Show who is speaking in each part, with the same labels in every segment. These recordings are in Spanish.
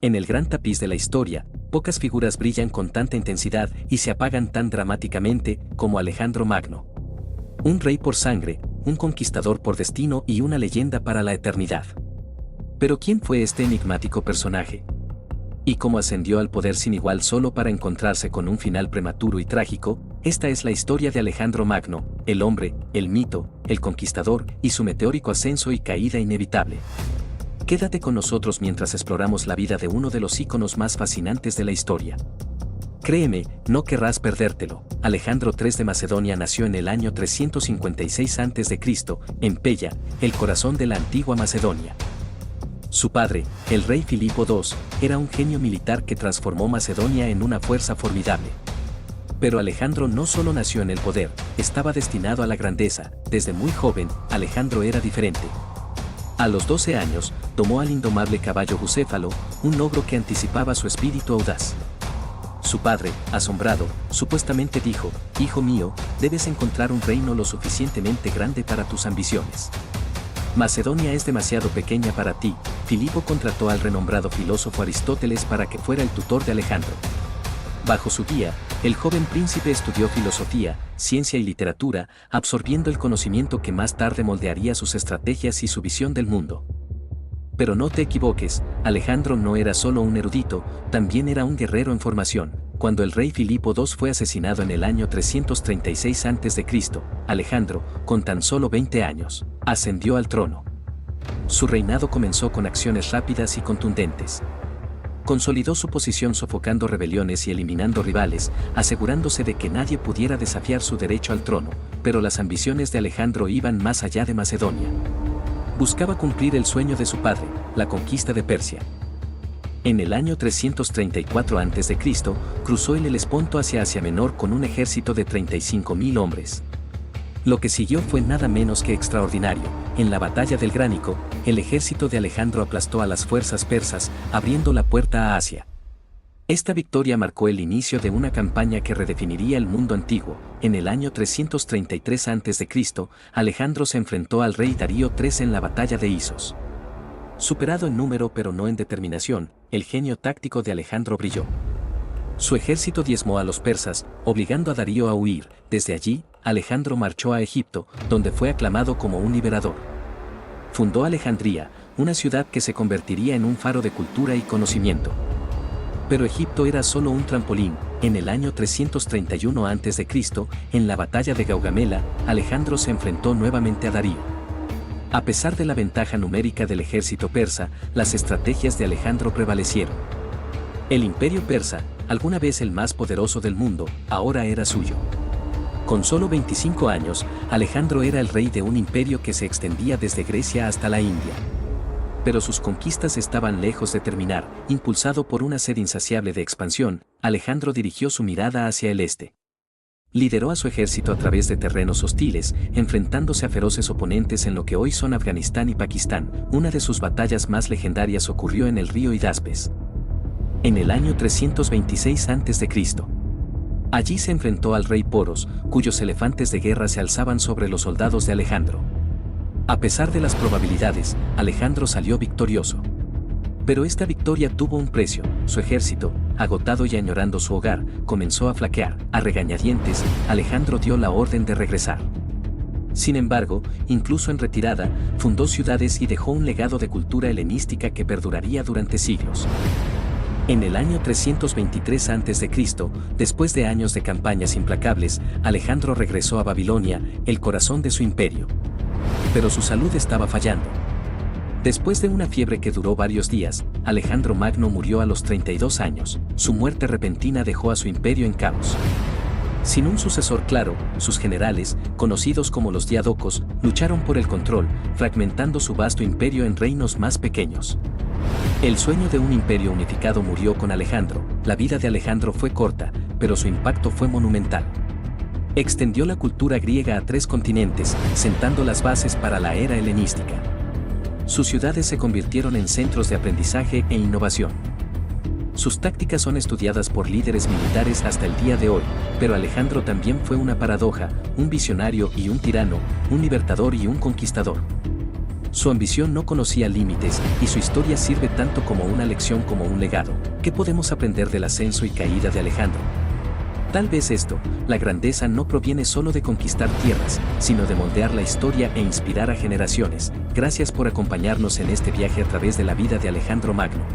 Speaker 1: En el gran tapiz de la historia, pocas figuras brillan con tanta intensidad y se apagan tan dramáticamente como Alejandro Magno. Un rey por sangre, un conquistador por destino y una leyenda para la eternidad. Pero ¿quién fue este enigmático personaje? ¿Y cómo ascendió al poder sin igual solo para encontrarse con un final prematuro y trágico? Esta es la historia de Alejandro Magno, el hombre, el mito, el conquistador y su meteórico ascenso y caída inevitable. Quédate con nosotros mientras exploramos la vida de uno de los íconos más fascinantes de la historia. Créeme, no querrás perdértelo. Alejandro III de Macedonia nació en el año 356 a.C., en Pella, el corazón de la antigua Macedonia. Su padre, el rey Filipo II, era un genio militar que transformó Macedonia en una fuerza formidable. Pero Alejandro no solo nació en el poder, estaba destinado a la grandeza. Desde muy joven, Alejandro era diferente. A los 12 años, domó al indomable caballo Bucéfalo, un logro que anticipaba su espíritu audaz. Su padre, asombrado, supuestamente dijo: «Hijo mío, debes encontrar un reino lo suficientemente grande para tus ambiciones. Macedonia es demasiado pequeña para ti». Filipo contrató al renombrado filósofo Aristóteles para que fuera el tutor de Alejandro. Bajo su guía, el joven príncipe estudió filosofía, ciencia y literatura, absorbiendo el conocimiento que más tarde moldearía sus estrategias y su visión del mundo. Pero no te equivoques, Alejandro no era solo un erudito, también era un guerrero en formación. Cuando el rey Filipo II fue asesinado en el año 336 a.C., Alejandro, con tan solo 20 años, ascendió al trono. Su reinado comenzó con acciones rápidas y contundentes. Consolidó su posición sofocando rebeliones y eliminando rivales, asegurándose de que nadie pudiera desafiar su derecho al trono, pero las ambiciones de Alejandro iban más allá de Macedonia. Buscaba cumplir el sueño de su padre, la conquista de Persia. En el año 334 a.C., cruzó el Helesponto hacia Asia Menor con un ejército de 35.000 hombres. Lo que siguió fue nada menos que extraordinario. En la batalla del Gránico, el ejército de Alejandro aplastó a las fuerzas persas, abriendo la puerta a Asia. Esta victoria marcó el inicio de una campaña que redefiniría el mundo antiguo. En el año 333 a.C., Alejandro se enfrentó al rey Darío III en la batalla de Isos. Superado en número pero no en determinación, el genio táctico de Alejandro brilló. Su ejército diezmó a los persas, obligando a Darío a huir. Desde allí, Alejandro marchó a Egipto, donde fue aclamado como un liberador. Fundó Alejandría, una ciudad que se convertiría en un faro de cultura y conocimiento. Pero Egipto era solo un trampolín. En el año 331 a.C., en la batalla de Gaugamela, Alejandro se enfrentó nuevamente a Darío. A pesar de la ventaja numérica del ejército persa, las estrategias de Alejandro prevalecieron. El imperio persa, alguna vez el más poderoso del mundo, ahora era suyo. Con solo 25 años, Alejandro era el rey de un imperio que se extendía desde Grecia hasta la India. Pero sus conquistas estaban lejos de terminar. Impulsado por una sed insaciable de expansión, Alejandro dirigió su mirada hacia el este. Lideró a su ejército a través de terrenos hostiles, enfrentándose a feroces oponentes en lo que hoy son Afganistán y Pakistán. Una de sus batallas más legendarias ocurrió en el río Hidaspes. En el año 326 a.C. Allí se enfrentó al rey Poros, cuyos elefantes de guerra se alzaban sobre los soldados de Alejandro. A pesar de las probabilidades, Alejandro salió victorioso. Pero esta victoria tuvo un precio. Su ejército, agotado y añorando su hogar, comenzó a flaquear. A regañadientes, Alejandro dio la orden de regresar. Sin embargo, incluso en retirada, fundó ciudades y dejó un legado de cultura helenística que perduraría durante siglos. En el año 323 a.C., después de años de campañas implacables, Alejandro regresó a Babilonia, el corazón de su imperio. Pero su salud estaba fallando. Después de una fiebre que duró varios días, Alejandro Magno murió a los 32 años. Su muerte repentina dejó a su imperio en caos. Sin un sucesor claro, sus generales, conocidos como los diádocos, lucharon por el control, fragmentando su vasto imperio en reinos más pequeños. El sueño de un imperio unificado murió con Alejandro. La vida de Alejandro fue corta, pero su impacto fue monumental. Extendió la cultura griega a 3 continentes, sentando las bases para la era helenística. Sus ciudades se convirtieron en centros de aprendizaje e innovación. Sus tácticas son estudiadas por líderes militares hasta el día de hoy, pero Alejandro también fue una paradoja, un visionario y un tirano, un libertador y un conquistador. Su ambición no conocía límites y su historia sirve tanto como una lección como un legado. ¿Qué podemos aprender del ascenso y caída de Alejandro? Tal vez esto, la grandeza no proviene solo de conquistar tierras, sino de moldear la historia e inspirar a generaciones. Gracias por acompañarnos en este viaje a través de la vida de Alejandro Magno.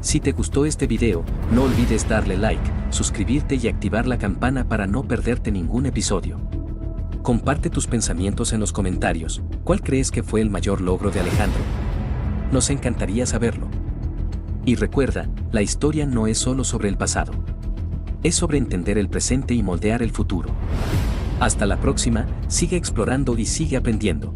Speaker 1: Si te gustó este video, no olvides darle like, suscribirte y activar la campana para no perderte ningún episodio. Comparte tus pensamientos en los comentarios. ¿Cuál crees que fue el mayor logro de Alejandro? Nos encantaría saberlo. Y recuerda, la historia no es solo sobre el pasado. Es sobre entender el presente y moldear el futuro. Hasta la próxima, sigue explorando y sigue aprendiendo.